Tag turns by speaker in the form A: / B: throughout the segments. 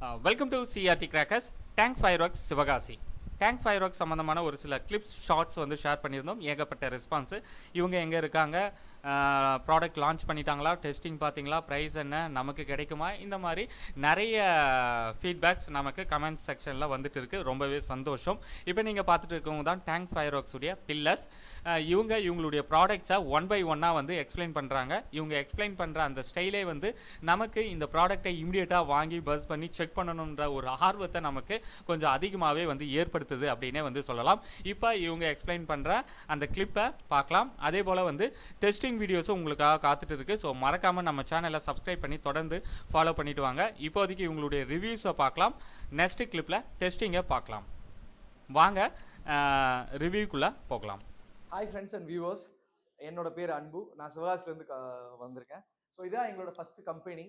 A: Welcome to CRT crackers. Tank fireworks Sivakasi. Tank fireworks சம்மந்தமான ஒரு சில கிளிப்ஸ் ஷார்ட்ஸ் வந்து ஷேர் பண்ணியிருந்தோம். ஏகப்பட்ட ரெஸ்பான்ஸு. இவங்க எங்கே இருக்காங்க, ப்ராடக்ட் லான்ச் பண்ணிட்டாங்களா, டெஸ்டிங் பார்த்தீங்களா, ப்ரைஸ் என்ன, நமக்கு கிடைக்குமா, இந்த மாதிரி நிறைய ஃபீட்பேக்ஸ் நமக்கு கமெண்ட் செக்ஷனில் வந்துட்டு இருக்குது. ரொம்பவே சந்தோஷம். இப்போ நீங்கள் பார்த்துட்டு இருக்கவங்க தான் டேங்க் ஃபயர்வொர்க்ஸுடைய பில்லர்ஸ். இவங்களுடைய ப்ராடக்ட்ஸை ஒன் பை ஒன்னாக வந்து எக்ஸ்பிளைன் பண்ணுறாங்க. இவங்க எக்ஸ்பிளைன் பண்ணுற அந்த ஸ்டைலே வந்து நமக்கு இந்த ப்ராடக்டை இம்மிடியேட்டாக வாங்கி பஸ் பண்ணி செக் பண்ணணுன்ற ஒரு ஆர்வத்தை நமக்கு கொஞ்சம் அதிகமாகவே வந்து ஏற்படுத்துது அப்படின்னே வந்து சொல்லலாம். இப்போ இவங்க எக்ஸ்பிளைன் பண்ணுற அந்த கிளிப்பை பார்க்கலாம். அதே போல் வந்து டெஸ்டிங் வீடியோஸும் உங்களுக்காக காத்துட்டு இருக்கு. ஸோ மறக்காமல் நம்ம சேனலை சப்ஸ்கிரைப் பண்ணி தொடர்ந்து ஃபாலோ பண்ணிட்டு வாங்க. இப்போதைக்கு இவங்களுடைய ரிவ்யூஸை பார்க்கலாம். நெக்ஸ்ட் கிளிப்பில் டெஸ்டிங்கை பார்க்கலாம். வாங்க ரிவ்யூக்குள்ளே போகலாம்.
B: ஹாய் ஃப்ரெண்ட்ஸ் அண்ட் வியூவர்ஸ், என்னோட பேர் அன்பு. நான் சிவகாசிலேருந்து வந்திருக்கேன். ஸோ இதான் எங்களோட ஃபர்ஸ்ட் கம்பெனி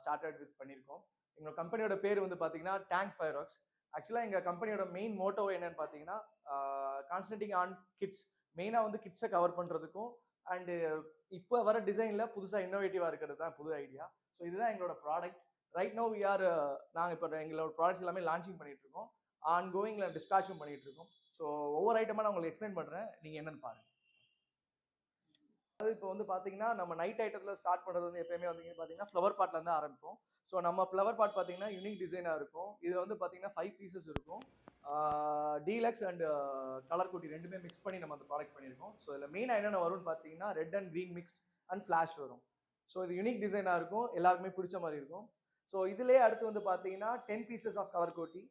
B: ஸ்டார்டட் வித் பண்ணியிருக்கோம். எங்களோட கம்பெனியோட பேர் வந்து பார்த்தீங்கன்னா டேங்க் ஃபயர்வொர்க்ஸ். ஆக்சுவலாக எங்கள் கம்பெனியோட மெயின் மோட்டோ என்னன்னு பார்த்தீங்கன்னா கான்சன்ட்ரேட்டிங் ஆன் கிட்ஸ். மெயினாக வந்து கிட்ஸை கவர் பண்ணுறதுக்கும் அண்டு இப்போ வர டிசைனில் புதுசாக இன்னோவேட்டிவாக இருக்கிறது தான் புது ஐடியா. ஸோ இதுதான் எங்களோட ப்ராடக்ட்ஸ். ரைட் நோ நாங்கள் இப்போ எங்களோட ப்ராடக்ட்ஸ் எல்லாமே லான்ச்சிங் பண்ணிட்டு இருக்கோம். ஆன் கோயிங்கில் டிஸ்பேச்சும் பண்ணிட்டு இருக்கோம். ஸோ ஒவ்வொரு ஐட்டமாக நான் உங்களுக்கு எக்ஸ்பிளைன் பண்ணுறேன், நீங்கள் என்னன்னு பாருங்கள். இப்போ வந்து பார்த்தீங்கன்னா நம்ம நைட் ஐட்டத்தில் ஸ்டார்ட் பண்ணுறது வந்து எப்பயுமே வந்து பார்த்தீங்கன்னா ஃப்ளவர் பாட்லேருந்து ஆரம்பிப்போம். ஸோ நம்ம ஃப்ளவர் பாட் பார்த்தீங்கன்னா யூனிக் டிசைனாக இருக்கும். இது வந்து பார்த்தீங்கன்னா 5 பீசஸ் இருக்கும். டீலக்ஸ் அண்ட் கலர் கோட்டி ரெண்டுமே மிக்ஸ் பண்ணி நம்ம அந்த ப்ராடக்ட் பண்ணியிருக்கோம். ஸோ இதில் மெயினாக என்னென்ன வரும்னு பார்த்தீங்கன்னா red and green mixed and flash வரும். ஸோ இது யூனிக் டிசைனாக இருக்கும், எல்லாருக்குமே பிடிச்ச மாதிரி இருக்கும். ஸோ இதுலேயே அடுத்து வந்து பார்த்தீங்கன்னா 10 பீசஸ் ஆஃப் கலர் கோட்டி.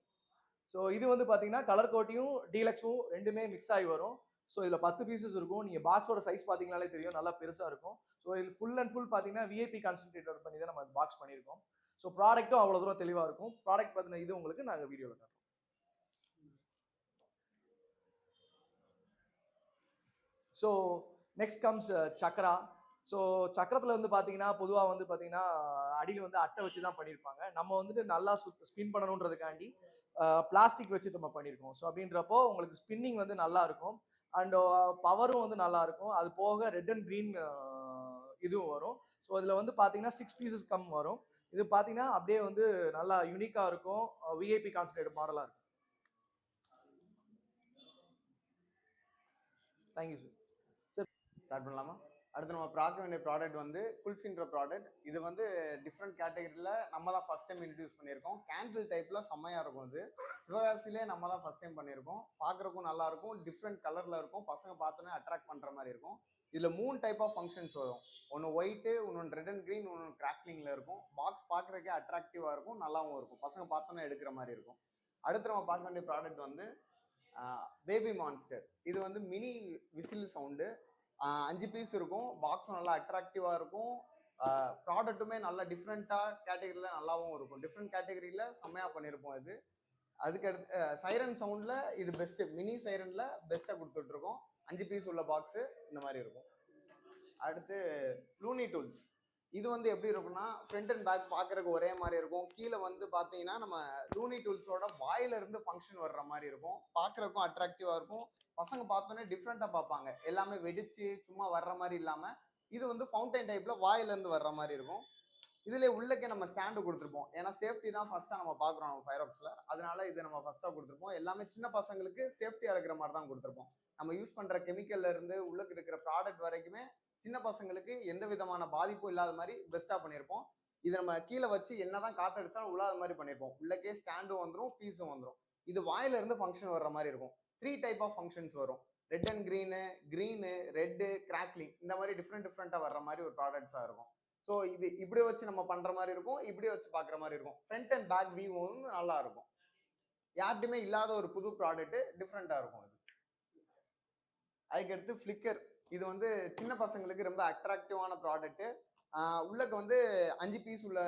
B: ஸோ இது வந்து பார்த்தீங்கன்னா கலர் கோட்டியும் டீலக்ஸும் ரெண்டுமே மிக்ஸ் ஆகி வரும். ஸோ இதில் 10 பீசஸ் இருக்கும். நீங்கள் பாக்ஸோட சைஸ் பார்த்தீங்கனாலே தெரியும், நல்லா பெருசாக இருக்கும். ஸோ இதில் ஃபுல் அண்ட் ஃபுல் பார்த்தீங்கன்னா விஐபி கான்சன்ட்ரேட்டர் பண்ணி தான் நம்ம பாக்ஸ் பண்ணியிருக்கோம். ஸோ ப்ராடக்ட்டும் அவ்வளோ தூரம் தெளிவாக இருக்கும். ப்ராடக்ட் பற்றின இது உங்களுக்கு நாங்கள் வீடியோவில் காட்டுறோம். ஸோ நெக்ஸ்ட் கம்ஸ் சக்கரா. ஸோ சக்கரத்தில் வந்து பார்த்தீங்கன்னா பொதுவாக வந்து பார்த்தீங்கன்னா அடியில் வந்து அட்டை வச்சு தான் பண்ணியிருப்பாங்க. நம்ம வந்துட்டு நல்லா ஸ்பின் பண்ணணுன்றதுக்காண்டி பிளாஸ்டிக் வச்சு நம்ம பண்ணியிருக்கோம். ஸோ அப்படின்றப்போ உங்களுக்கு ஸ்பின்னிங் வந்து நல்லா இருக்கும் அண்ட் பவரும் வந்து நல்லா இருக்கும். அது போக ரெட் அண்ட் க்ரீன் இதுவும் வரும். ஸோ இதில் வந்து பார்த்தீங்கன்னா 6 பீசஸ் கம் வரும். இது பார்த்தீங்கன்னா அப்படியே வந்து நல்லா யூனிக்காக இருக்கும், விஐபி கான்சன்ட்ரேட் மாடலாக இருக்கும். Thank you sir.
C: ஸ்டார்ட் பண்ணலாமா? அடுத்து நம்ம பார்க்க வேண்டிய ப்ராடக்ட் வந்து குல்ஃபின்ற ப்ராடக்ட். இது வந்து டிஃப்ரெண்ட் கேட்டகரியில் நம்ம தான் ஃபர்ஸ்ட் டைம் இன்ட்ரடியூஸ் பண்ணியிருக்கோம். கேண்டில் டைப்பில் செம்மையாக இருக்கும். இது சிவகாசிலே நம்ம தான் ஃபர்ஸ்ட் டைம் பண்ணியிருக்கோம். பார்க்குறக்கும் நல்லா இருக்கும், டிஃப்ரெண்ட் கலரில் இருக்கும், பசங்க பார்த்தோன்னே அட்ராக்ட் பண்ணுற மாதிரி இருக்கும். இதில் 3 டைப் ஆஃப் ஃபங்க்ஷன்ஸ் வரும். ஒன்று ஒயிட்டு, இன்னொன்று ரெட் அண்ட் க்ரீன், இன்னொன்று கிராக்லிங்கில் இருக்கும். பாக்ஸ் பார்க்குறக்கே அட்ராக்டிவாக இருக்கும், நல்லாவும் இருக்கும், பசங்க பார்த்தோன்னே எடுக்கிற மாதிரி இருக்கும். அடுத்து நம்ம பார்க்க வேண்டிய ப்ராடக்ட் வந்து பேபி மான்ஸ்டர். இது வந்து மினி விசில் சவுண்டு. 5 பீஸ் இருக்கும். பாக்ஸும் நல்லா அட்ராக்டிவாக இருக்கும். ப்ராடக்ட்டுமே நல்லா டிஃப்ரெண்ட்டாக கேட்டகரியில் நல்லாவும் இருக்கும். டிஃப்ரெண்ட் கேட்டகரியில் செம்மையாக பண்ணியிருப்போம் இது. அதுக்கு அடுத்து சைரன் சவுண்டில் இது பெஸ்ட்டு. மினி சைரனில் பெஸ்ட்டாக கொடுத்துட்ருக்கோம். 5 பீஸ் உள்ள பாக்ஸு இந்த மாதிரி இருக்கும். அடுத்து லூனி டூல்ஸ். இது வந்து எப்படி இருக்குன்னா ஃப்ரண்ட் அண்ட் பேக் பார்க்குறதுக்கு ஒரே மாதிரி இருக்கும். கீழே வந்து பார்த்தீங்கன்னா நம்ம லூனி டூல்ஸோட வாயிலிருந்து ஃபங்க்ஷன் வர்ற மாதிரி இருக்கும். பார்க்குறதுக்கும் அட்ராக்டிவாக இருக்கும். பசங்க பார்த்தோன்னே டிஃப்ரெண்ட்டாக பார்ப்பாங்க. எல்லாமே வெடிச்சு சும்மா வர்ற மாதிரி இல்லாமல் இது வந்து ஃபவுண்டைன் டைப்பில் வாயிலேருந்து வர்ற மாதிரி இருக்கும். இதில் உள்ளக்கே நம்ம ஸ்டாண்டு கொடுத்துருப்போம். ஏன்னா சேஃப்டி தான் ஃபஸ்ட்டாக நம்ம பார்க்குறோம் நம்ம ஃபயர்வொர்க்ஸில். அதனால இது நம்ம ஃபஸ்ட்டாக கொடுத்துருப்போம். எல்லாமே சின்ன பசங்களுக்கு சேஃப்டியாக இருக்கிற மாதிரி தான் கொடுத்துருப்போம். நம்ம யூஸ் பண்ணுற கெமிக்கல்லேருந்து உள்ளக்கு இருக்கிற ப்ராடக்ட் வரைக்குமே சின்ன பசங்களுக்கு எந்த விதமான பாதிப்பும் இல்லாத மாதிரி பெஸ்ட்டாக பண்ணியிருப்போம். இது நம்ம கீழே வச்சு என்னதான் காற்றடிச்சாலும் உள்ளாத மாதிரி பண்ணியிருப்போம். உள்ளக்கே ஸ்டாண்டும் வந்துடும், பீஸும் வந்துடும். இது வாயிலிருந்து ஃபங்க்ஷன் வர்ற மாதிரி இருக்கும். 3 டைப் ஆஃப் ஃபங்க்ஷன்ஸ் வரும். Red and green, red, crackling, இந்த மாதிரி டிஃப்ரெண்ட்டாக வர்ற மாதிரி ஒரு ப்ராடக்ட்ஸாக இருக்கும். ஸோ இது இப்படி வச்சு நம்ம பண்ணுற மாதிரி இருக்கும், இப்படி வச்சு பார்க்குற மாதிரி இருக்கும். ஃப்ரண்ட் அண்ட் பேக் வியூவும் நல்லா இருக்கும். யார்ட்டுமே இல்லாத ஒரு புது ப்ராடக்ட்டு, டிஃப்ரெண்ட்டாக இருக்கும். இது அதுக்கடுத்து ஃப்ளிக்கர். இது வந்து சின்ன பசங்களுக்கு ரொம்ப அட்ராக்டிவான ப்ராடக்ட்டு. உள்ளக்கு வந்து 5 பீஸ் உள்ள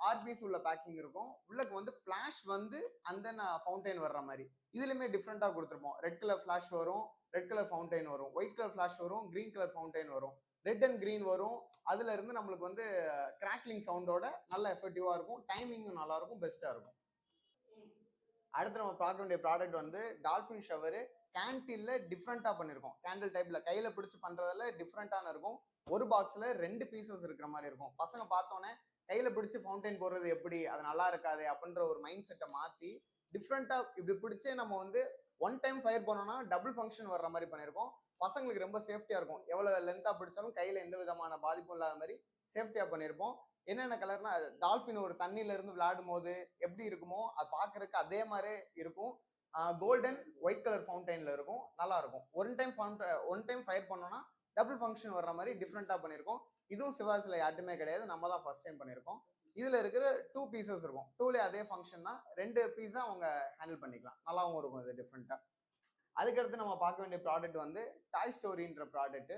C: 6 பீஸ் உள்ள பேக்கிங் இருக்கும். உள்ளக்கு வந்து ஃப்ளாஷ் வந்து அந்த ஃபவுண்டைன் வர்ற மாதிரி இதுலையுமே டிஃப்ரெண்ட்டாக கொடுத்துருப்போம். ரெட் கலர் ஃப்ளாஷ் வரும், ரெட் கலர் ஃபவுண்டைன் வரும், ஒயிட் கலர் ஃப்ளாஷ் வரும், க்ரீன் கலர் ஃபவுண்டைன் வரும், ரெட் அண்ட் க்ரீன் வரும். அதுல இருந்து நம்மளுக்கு வந்து கிராக்லிங் சவுண்டோட நல்ல எஃபெக்டிவாக இருக்கும், டைமிங்கும் நல்லா இருக்கும், பெஸ்ட்டாக இருக்கும். அடுத்து நம்ம பார்க்க வேண்டிய ப்ராடக்ட் வந்து டால்ஃபின் ஷவரு. கேண்டில்ல டிஃப்ரெண்ட்டாக பண்ணியிருக்கோம். கேண்டில் டைப்பில் கையில் பிடிச்சி பண்ணுறதுல டிஃப்ரெண்ட்டான இருக்கும். ஒரு பாக்ஸில் 2 பீசஸ் இருக்கிற மாதிரி இருக்கும். பசங்க பார்த்தோன்னே கையில பிடிச்சி ஃபவுண்டைன் போடுறது எப்படி, அது நல்லா இருக்காது அப்படின்ற ஒரு மைண்ட் செட்டை மாத்தி டிஃப்ரெண்டா இப்படி பிடிச்சே நம்ம வந்து ஒன் டைம் ஃபயர் பண்ணோம்னா டபுள் ஃபங்க்ஷன் வர்ற மாதிரி பண்ணியிருக்கோம். பசங்களுக்கு ரொம்ப சேஃப்டியா இருக்கும். எவ்வளவு லென்த்தா பிடிச்சாலும் கையில எந்த விதமான பாதிப்பும் இல்லாத மாதிரி சேஃப்டியா பண்ணியிருப்போம். என்னென்ன கலர்னா டால்ஃபின் ஒரு தண்ணியில இருந்து விளையாடும் போது எப்படி இருக்குமோ அது பாக்குறதுக்கு அதே மாதிரி இருக்கும். கோல்டன் ஒயிட் கலர் ஃபவுண்டைன்ல இருக்கும், நல்லா இருக்கும். ஒன் டைம் ஃபயர் பண்ணோம்னா டபுள் ஃபங்க்ஷன் வர்ற மாதிரி டிஃப்ரெண்டா பண்ணியிருக்கோம். இதுவும் சிவாசில யார்ட்டுமே கிடையாது, நம்ம தான் ஃபர்ஸ்ட் டைம் பண்ணியிருக்கோம். இதுல இருக்கிற 2 பீசஸ் இருக்கும். 2ல அதே ஃபங்க்ஷன் தான், 2 பீஸா அவங்க ஹேண்டில் பண்ணிக்கலாம். நல்லாவும் இருக்கும் இது டிஃப்ரெண்டா. அதுக்கடுத்து நம்ம பார்க்க வேண்டிய ப்ராடக்ட் வந்து டாய் ஸ்டோரின்ற ப்ராடக்ட்.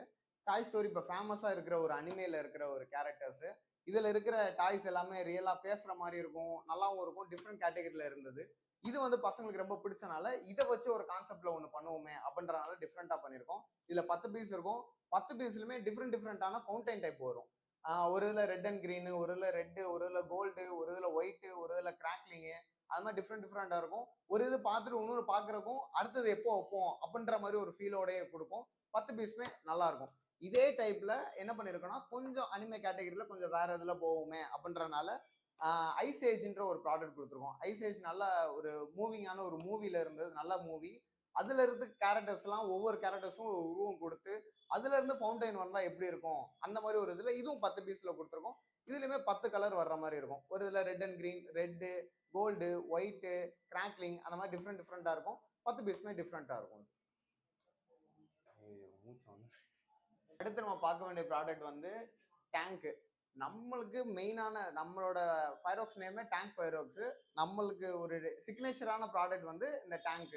C: டாய் ஸ்டோரி இப்போ ஃபேமஸா இருக்கிற ஒரு அனிமேல இருக்கிற ஒரு கேரக்டர்ஸ். இதுல இருக்கிற டாய்ஸ் எல்லாமே ரியலா பேசுற மாதிரி இருக்கும், நல்லாவும் இருக்கும். டிஃப்ரெண்ட் கேட்டகரியில இருந்தது. இது வந்து பசங்களுக்கு ரொம்ப பிடிச்சனால இதை வச்சு ஒரு கான்செப்ட்ல ஒன்று பண்ணுவோமே அப்படின்றனால டிஃப்ரெண்டா பண்ணியிருக்கோம். இதுல 10 பீஸ் இருக்கும். 10 பீஸ்லுமே டிஃப்ரெண்டான ஃபவுண்டைன் டைப் வரும். ஒரு இதுல ரெட் அண்ட் கிரீனு, ஒரு இதுல ரெட்டு, ஒரு இதுல கோல்டு, ஒரு இதுல ஒயிட்டு, ஒரு இதுல கிராக்லிங்கு, அது மாதிரி டிஃப்ரெண்டா இருக்கும். ஒரு இது பார்த்துட்டு இன்னொரு பார்க்கறக்கும் அடுத்தது எப்போ வைப்போம் அப்படின்ற மாதிரி ஒரு ஃபீலோடய கொடுக்கும். 10 பீஸுமே நல்லா இருக்கும். இதே டைப்ல என்ன பண்ணிருக்கோம்னா கொஞ்சம் அனிமே கேட்டகரியில கொஞ்சம் வேற இதுல போவோமே அப்படின்றனால ஐஸ் ஏஜ்ன்ற ஒரு ப்ராடக்ட் கொடுத்துருக்கோம். ஐஸ் ஏஜ் நல்ல ஒரு மூவிங்கான ஒரு மூவில இருந்தது, நல்ல மூவி. அதுல இருந்து கேரக்டர்ஸ் எல்லாம் ஒவ்வொரு கேரக்டர்ஸும் ஒரு உருவம் கொடுத்து அதுல இருந்து ஃபவுண்டைன் வந்தா எப்படி இருக்கும் அந்த மாதிரி ஒரு இதுல இதுவும் 10 பீஸ்ல கொடுத்துருக்கோம். இதுலயுமே 10 கலர் வர்ற மாதிரி இருக்கும். ஒரு இதுல red and green, red, gold, white, crackling, அந்த மாதிரி டிஃப்ரெண்டா இருக்கும். 10 பீஸுமே டிஃப்ரெண்டா இருக்கும். அடுத்து நம்ம பார்க்க வேண்டிய ப்ராடக்ட் வந்து டேங்க். நம்மளுக்கு மெயினான நம்மளோட ஃபயர்ஒர்க்ஸ் நேமே டேங்க் ஃபயர்ஒர்க்ஸ். நம்மளுக்கு ஒரு சிக்னேச்சரான ப்ராடக்ட் வந்து இந்த டேங்க்.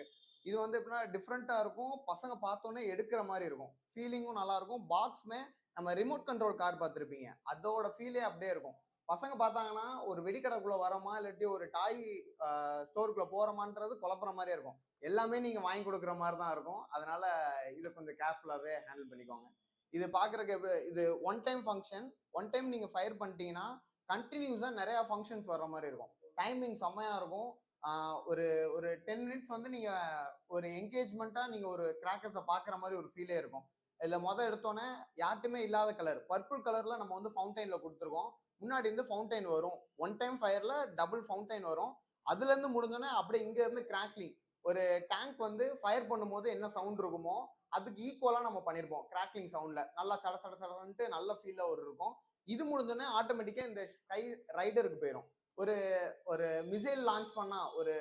C: இது வந்து எப்படின்னா டிஃப்ரெண்டா இருக்கும், பசங்க பார்த்தோன்னே எடுக்கிற மாதிரி இருக்கும், ஃபீலிங்கும் நல்லா இருக்கும். பாக்ஸுமே நம்ம ரிமோட் கண்ட்ரோல் கார் பார்த்துருப்பீங்க, அதோட ஃபீலே அப்படியே இருக்கும். பசங்க பார்த்தாங்கன்னா ஒரு வெடிக்கடைக்குள்ள வரமா இல்லாட்டி ஒரு டாய் ஸ்டோருக்குள்ள போறோமான்றது குழப்புற மாதிரியே இருக்கும். எல்லாமே நீங்க வாங்கி கொடுக்குற மாதிரி தான் இருக்கும். அதனால இதை கொஞ்சம் கேர்ஃபுல்லாவே ஹேண்டில் பண்ணிக்கோங்க. இது பாக்குறதுக்கு இது one time function. One time நீங்க ஃபயர் பண்ணிட்டீங்கன்னா கண்டினியூஸா நிறைய ஃபங்க்ஷன்ஸ் வர்ற மாதிரி இருக்கும். டைமிங் செம்மையா இருக்கும். ஒரு ஒரு 10 மினிட்ஸ் வந்து நீங்க ஒரு என்கேஜ்மெண்ட்டா நீங்க ஒரு கிராக்கர்ஸை பாக்குற மாதிரி ஒரு ஃபீலே இருக்கும். இதுல எடுத்தோன்னே யார்ட்டுமே இல்லாத கலர் பர்பிள் கலர்ல நம்ம வந்து ஃபவுண்டைன்ல கொடுத்துருக்கோம். முன்னாடி இருந்து ஃபவுண்டைன் வரும். ஒன் டைம் ஃபயர்ல டபுள் ஃபவுண்டைன் வரும். அதுல இருந்து முடிஞ்சோன்னே அப்படியே இங்க இருந்து கிராக்லிங். ஒரு டேங்க் வந்து ஃபயர் பண்ணும்போது என்ன சவுண்ட் இருக்குமோ அதுக்கு ஈக்குவலா நம்ம பண்ணிருப்போம். கிராக்லிங் சவுண்ட்ல நல்லா சட சட சடன்ட்டு நல்ல ஃபீல்ல ஒரு இருக்கும். இது முடிஞ்சோடனே ஆட்டோமேட்டிக்கா இந்த ஸ்கை ரைடருக்கு போயிடும். ஒரு ஒரு மிசைல் லான்ச் பண்ணா, ஒரு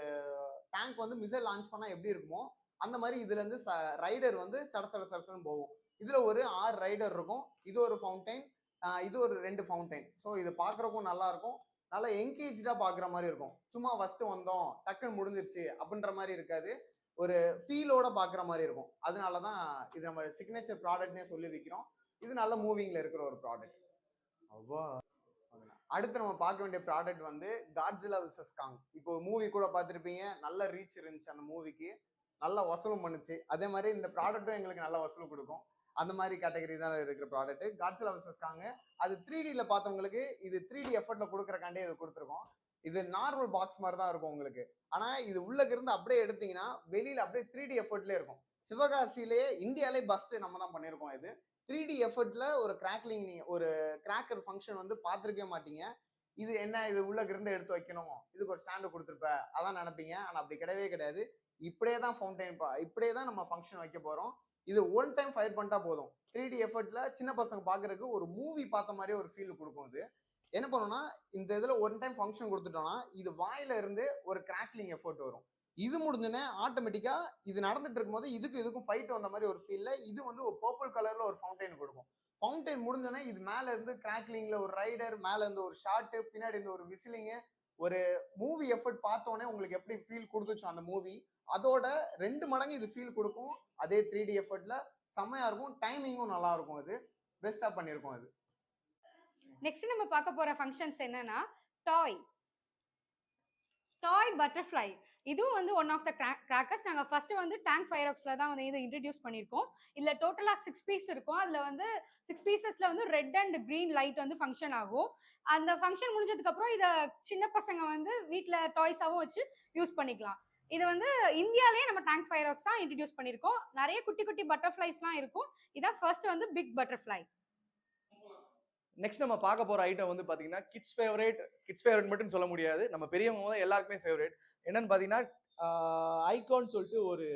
C: டேங்க் வந்து மிசைல் லான்ச் பண்ணா எப்படி இருக்குமோ அந்த மாதிரி இதுல இருந்து ரைடர் வந்து சட சட சடன்னு போகும். இதுல ஒரு 6 ரைடர் இருக்கும். இது ஒரு ஃபவுண்டைன், இது ஒரு 2 ஃபவுண்டைன். ஸோ இது பாக்குறதுக்கும் நல்லா இருக்கும், நல்லா என்கேஜா பாக்குற மாதிரி இருக்கும். சும்மா ஃபர்ஸ்ட் வந்தோம் டக்குன்னு முடிஞ்சிருச்சு அப்படின்ற மாதிரி இருக்காது, ஒரு ஃபீலோட பாக்குற மாதிரி இருக்கும். அதனாலதான் இது நம்ம சிக்னேச்சர் ப்ராடக்ட்னே சொல்லி விற்கிறோம். இது நல்ல மூவிங்ல இருக்கிற ஒரு ப்ராடக்ட். அடுத்து நம்ம பார்க்க வேண்டிய ப்ராடக்ட் வந்து காட்ஜிலா vs காங். இப்போ மூவி கூட பார்த்துருப்பீங்க, நல்ல ரீச் இருந்துச்சு, அந்த மூவிக்கு நல்ல வசூலும் பண்ணுச்சு. அதே மாதிரி இந்த ப்ராடக்ட்டும் எங்களுக்கு நல்ல வசூல் கொடுக்கும். அந்த மாதிரி கேட்டகரி தான் இருக்கிற ப்ராடக்ட் காட்ஜிலா vs காங். அது 3Dல பார்த்தவங்களுக்கு இது 3D எஃபர்ட்ல கொடுக்குறக்காண்டே இது கொடுத்துருக்கோம். இது நார்மல் பாக்ஸ் மாதிரி தான் இருக்கும் உங்களுக்கு. ஆனா இது உள்ளக்கு இருந்து அப்படியே எடுத்தீங்கன்னா வெளியில அப்படியே 3D எஃபர்ட்லேயே இருக்கும். சிவகாசியிலேயே இந்தியாலே பஸ்ட் நம்ம தான் பண்ணியிருக்கோம். இது 3D எஃபர்ட்ல ஒரு கிராக்லிங், ஒரு கிராக்கர் ஃபங்க்ஷன் வந்து பார்த்துருக்கவே மாட்டீங்க. இது என்ன, இது உள்ளக்கு இருந்து எடுத்து வைக்கணும், இதுக்கு ஒரு ஸ்டாண்டு கொடுத்துருப்ப அதான் நினைப்பீங்க. ஆனா அப்படி கிடையவே கிடையாது. இப்படியே தான் ஃபவுண்டைன், இப்படியே தான் நம்ம ஃபங்க்ஷன் வைக்க போறோம். இது ஒன் டைம் ஃபயர் பண்ணிட்டா போதும். 3D எஃபர்ட்ல சின்ன பசங்க பாக்குறதுக்கு ஒரு மூவி பார்த்த மாதிரியே ஒரு ஃபீல் கொடுக்கும். இது என்ன பண்ணும்னா இந்த இதுல ஒன் டைம் ஃபங்க்ஷன் கொடுத்துட்டோம்னா இது வாயில இருந்து ஒரு கிராக்லிங் எஃபர்ட் வரும். இது முடிஞ்சோன்னே ஆட்டோமேட்டிக்கா இது நடந்துட்டு இருக்கும் போது இதுக்கும் ஃபைட் வந்த மாதிரி ஒரு ஃபீல்ல இது வந்து ஒரு பர்பிள் கலர்ல ஒரு ஃபவுண்டைன் கொடுக்கும். ஃபவுண்டைன் முடிஞ்சோன்னே இது மேல இருந்து கிராக்லிங்ல ஒரு ரைடர், மேல இருந்து ஒரு ஷாட், பின்னாடி இருந்து ஒரு விசிலிங்கு, ஒரு மூவி எஃபர்ட் பார்த்தோன்னே உங்களுக்கு எப்படி ஃபீல் கொடுத்துச்சோ அந்த மூவி அதோட 2 மடங்கு இது ஃபீல் கொடுக்கும். அதே 3D எஃபர்ட்ல செம்மையா இருக்கும். டைமிங்கும் நல்லா இருக்கும். இது பெஸ்டா பண்ணியிருக்கோம். இது
D: நெக்ஸ்ட் நம்ம பார்க்க போற ஃபங்க்ஷன்ஸ் என்னன்னா டாய் பட்டர்ஃப்ளை. இதுவும் வந்து ஒன் ஆஃப் த கிராக்கர்ஸ். நாங்கள் ஃபர்ஸ்ட் வந்து டேங்க் ஃபயர்ஒர்க்ஸ்ல தான் வந்து இதை இன்ட்ரடியூஸ் பண்ணியிருக்கோம். இதுல டோட்டலாக 6 பீஸ் இருக்கும். அதுல வந்து 6 பீசஸ்ல வந்து ரெட் அண்ட் கிரீன் லைட் வந்து ஃபங்க்ஷன் ஆகும். அந்த ஃபங்க்ஷன் முடிஞ்சதுக்கு அப்புறம் இதை சின்ன பசங்க வந்து வீட்டில் டாய்ஸாவும் வச்சு யூஸ் பண்ணிக்கலாம். இது வந்து இந்தியாலேயே நம்ம டேங்க் ஃபயர்ஒர்க்ஸ் தான் இன்ட்ரடியூஸ் பண்ணியிருக்கோம். நிறைய குட்டி குட்டி பட்டர்ஃப்ளைஸ்லாம் இருக்கும். இதான் ஃபர்ஸ்ட் வந்து பிக் பட்டர்ஃப்ளை.
B: நெக்ஸ்ட் நம்ம பார்க்க போற ஐட்டம் வந்து பாத்தீங்கன்னா கிட்ஸ் ஃபேவரட் மட்டும் சொல்ல முடியாது, நம்ம பெரியவங்க முதல் எல்லாருக்குமே ஃபேவரட். என்னன்னு பாத்தீங்கன்னா ஐகான் சொல்லிட்டு ஒரு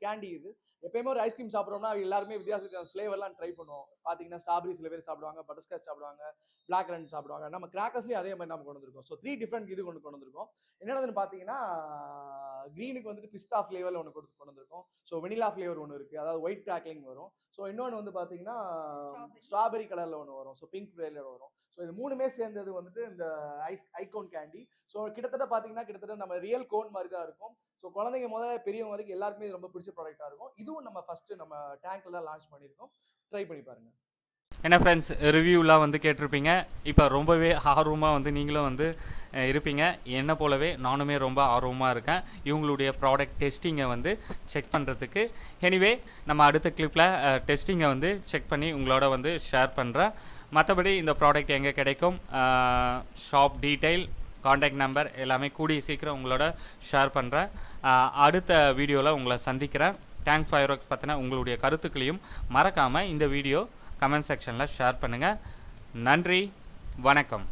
B: கேண்டி. இது எப்பயுமே ஒரு ஐஸ்கிரீம் சாப்பிட்றோம்னா எல்லாருமே வித்தியாச ஃப்ளேவர்லாம் ட்ரை பண்ணுவோம். பாத்தீங்கன்னா ஸ்ட்ராபெரி சில பேர் சாப்பிடுவாங்க, பட்டர்ஸ்காட்ச் சாப்பிடுவாங்க, பிளாக் கரண்ட் சாப்பிடுவாங்க. நம்ம கிராக்கர்ஸ்லயும் அதே மாதிரி நம்ம கொண்டு வந்திருக்கோம். ஸோ 3 டிஃப்ரெண்ட் இது கொண்டு வந்திருக்கோம். என்னன்னு பாத்தீங்கன்னா கிரீனுக்கு வந்துட்டு பிஸ்தா ஃப்ளேவர்ல ஒன்று கொண்டு வந்திருக்கோம். ஸோ வெனிலா ஃப்ளேவர் ஒன்று இருக்கு, அதாவது ஒயிட் கிராக்லிங் வரும். ஸோ இன்னொன்று வந்து பாத்தீங்கன்னா ஸ்ட்ராபெரி கலர்ல ஒன்று வரும். ஸோ பிங்க் ஃப்ளேவர்ல வரும். ஸோ இது மூணுமே சேர்ந்தது வந்துட்டு இந்த ஐகோன் கேண்டி. ஸோ கிட்டத்தட்ட பாத்தீங்கன்னா கிட்டத்தட்ட நம்ம ரியல் கோன் மாதிரி தான் இருக்கும். ஸோ குழந்தைங்க முதல் பெரியவங்க வரைக்கும் எல்லாருமே இது ரொம்ப பிடிச்ச ப்ராடக்டா இருக்கும். இதுவும் நம்ம ஃபர்ஸ்ட் நம்ம டேங்க்ல தான் லான்ச் பண்ணியிருக்கோம். ட்ரை பண்ணி பாருங்க.
A: என்ன ஃப்ரெண்ட்ஸ், ரிவ்யூலாம் வந்து கேட்டிருப்பீங்க. இப்போ ரொம்பவே ஆர்வமாக வந்து நீங்களும் வந்து இருப்பீங்க. என்னை போலவே நானுமே ரொம்ப ஆர்வமாக இருக்கேன் இவங்களுடைய ப்ராடக்ட் டெஸ்டிங்கை வந்து செக் பண்ணுறதுக்கு. எனிவே நம்ம அடுத்த கிளிப்பில் டெஸ்டிங்கை வந்து செக் பண்ணி உங்களோட வந்து ஷேர் பண்ணுறேன். மற்றபடி இந்த ப்ராடக்ட் எங்கே கிடைக்கும், ஷாப் டீட்டெயில், காண்டாக்ட் நம்பர் எல்லாமே கூடிய சீக்கிரம் உங்களோட ஷேர் பண்ணுறேன். அடுத்த வீடியோவில் உங்களை சந்திக்கிறேன். டேங்க் ஃபயர்வொர்க்ஸ் பற்றின உங்களுடைய கருத்துக்களையும் மறக்காமல் இந்த வீடியோ கமெண்ட் செக்ஷனில் ஷேர் பண்ணுங்கள். நன்றி, வணக்கம்.